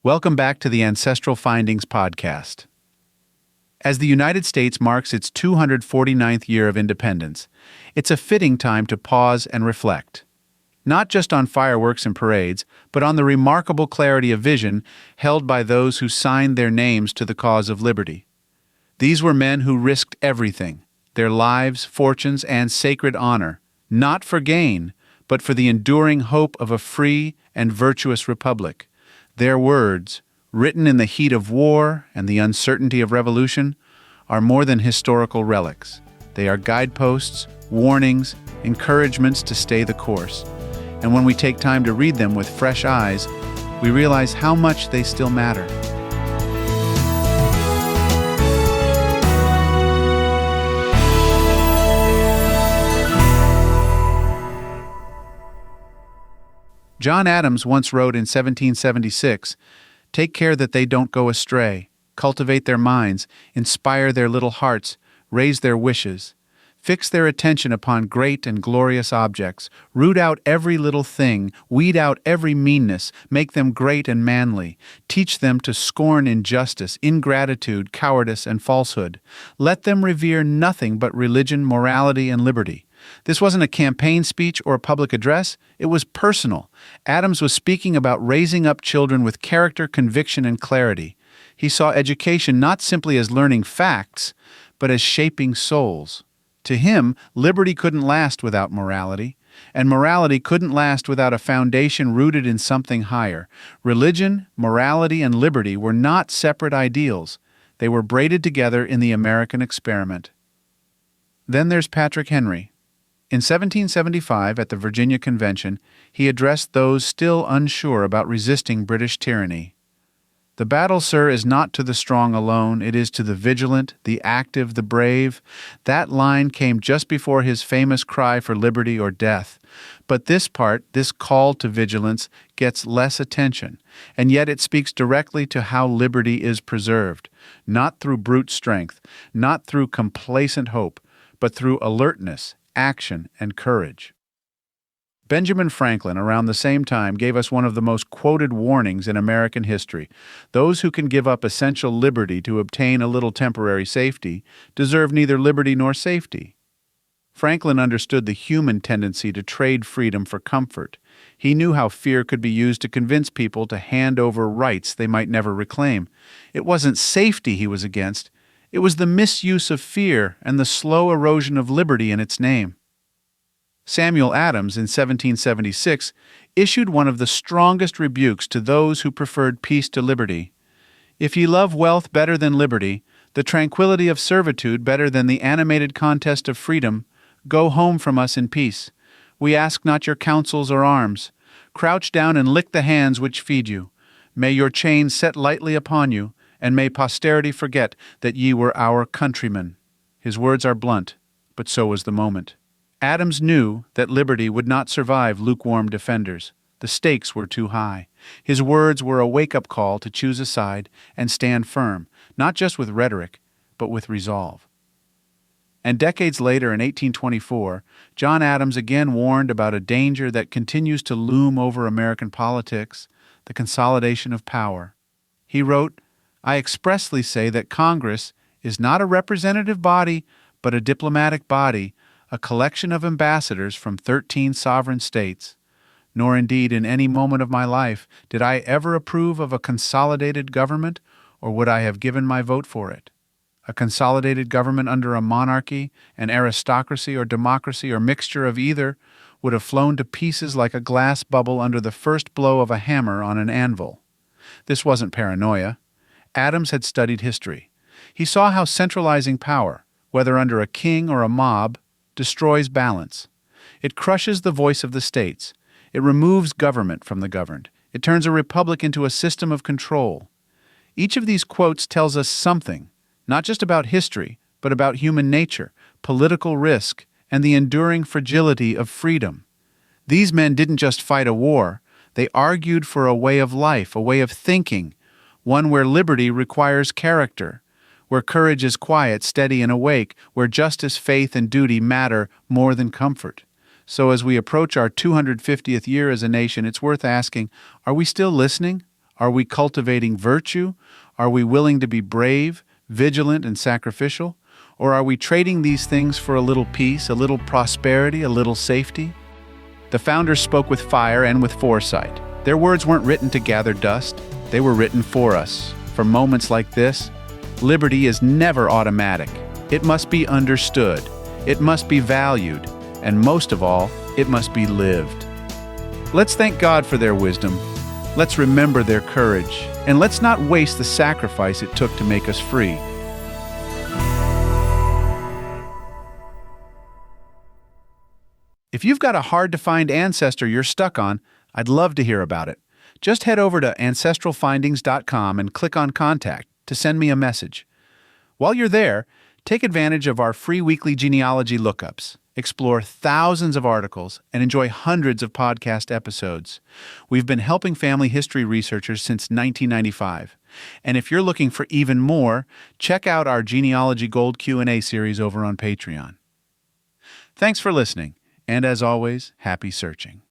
Welcome back to the Ancestral Findings podcast. As the United States marks its 249th year of independence, it's a fitting time to pause and reflect. Not just on fireworks and parades, but on the remarkable clarity of vision held by those who signed their names to the cause of liberty. These were men who risked everything, their lives, fortunes, and sacred honor, not for gain, but for the enduring hope of a free and virtuous republic. Their words, written in the heat of war and the uncertainty of revolution, are more than historical relics. They are guideposts, warnings, encouragements to stay the course. And when we take time to read them with fresh eyes, we realize how much they still matter. John Adams once wrote in 1776, "Take care that they don't go astray. Cultivate their minds, inspire their little hearts, raise their wishes. Fix their attention upon great and glorious objects. Root out every little thing, weed out every meanness, make them great and manly. Teach them to scorn injustice, ingratitude, cowardice, and falsehood. Let them revere nothing but religion, morality, and liberty." This wasn't a campaign speech or a public address, it was personal. Adams was speaking about raising up children with character, conviction, and clarity. He saw education not simply as learning facts, but as shaping souls. To him, liberty couldn't last without morality, and morality couldn't last without a foundation rooted in something higher. Religion, morality, and liberty were not separate ideals. They were braided together in the American experiment. Then there's Patrick Henry. In 1775, at the Virginia Convention, he addressed those still unsure about resisting British tyranny. "The battle, sir, is not to the strong alone, it is to the vigilant, the active, the brave." That line came just before his famous cry for liberty or death. But this part, this call to vigilance, gets less attention, and yet it speaks directly to how liberty is preserved, not through brute strength, not through complacent hope, but through alertness, action, and courage. Benjamin Franklin, around the same time, gave us one of the most quoted warnings in American history. Those who can give up essential liberty to obtain a little temporary safety deserve neither liberty nor safety. Franklin understood the human tendency to trade freedom for comfort. He knew how fear could be used to convince people to hand over rights they might never reclaim. It wasn't safety he was against. It was the misuse of fear and the slow erosion of liberty in its name. Samuel Adams, in 1776, issued one of the strongest rebukes to those who preferred peace to liberty. "If ye love wealth better than liberty, the tranquility of servitude better than the animated contest of freedom, go home from us in peace. We ask not your counsels or arms. Crouch down and lick the hands which feed you. May your chains set lightly upon you, and may posterity forget that ye were our countrymen." His words are blunt, but so was the moment. Adams knew that liberty would not survive lukewarm defenders. The stakes were too high. His words were a wake-up call to choose a side and stand firm, not just with rhetoric, but with resolve. And decades later, in 1824, John Adams again warned about a danger that continues to loom over American politics, the consolidation of power. He wrote, "I expressly say that Congress is not a representative body, but a diplomatic body, a collection of ambassadors from 13 sovereign states. Nor indeed in any moment of my life did I ever approve of a consolidated government, or would I have given my vote for it. A consolidated government under a monarchy, an aristocracy or democracy or mixture of either would have flown to pieces like a glass bubble under the first blow of a hammer on an anvil." This wasn't paranoia. Adams had studied history. He saw how centralizing power, whether under a king or a mob, destroys balance. It crushes the voice of the states. It removes government from the governed. It turns a republic into a system of control. Each of these quotes tells us something, not just about history, but about human nature, political risk, and the enduring fragility of freedom. These men didn't just fight a war. They argued for a way of life, a way of thinking, one where liberty requires character, where courage is quiet, steady, and awake, where justice, faith, and duty matter more than comfort. So as we approach our 250th year as a nation, it's worth asking, are we still listening? Are we cultivating virtue? Are we willing to be brave, vigilant, and sacrificial? Or are we trading these things for a little peace, a little prosperity, a little safety? The founders spoke with fire and with foresight. Their words weren't written to gather dust. They were written for us. For moments like this, liberty is never automatic. It must be understood. It must be valued. And most of all, it must be lived. Let's thank God for their wisdom. Let's remember their courage. And let's not waste the sacrifice it took to make us free. If you've got a hard-to-find ancestor you're stuck on, I'd love to hear about it. Just head over to ancestralfindings.com and click on Contact to send me a message. While you're there, take advantage of our free weekly genealogy lookups. Explore thousands of articles and enjoy hundreds of podcast episodes. We've been helping family history researchers since 1995. And if you're looking for even more, check out our Genealogy Gold Q&A series over on Patreon. Thanks for listening. And as always, happy searching.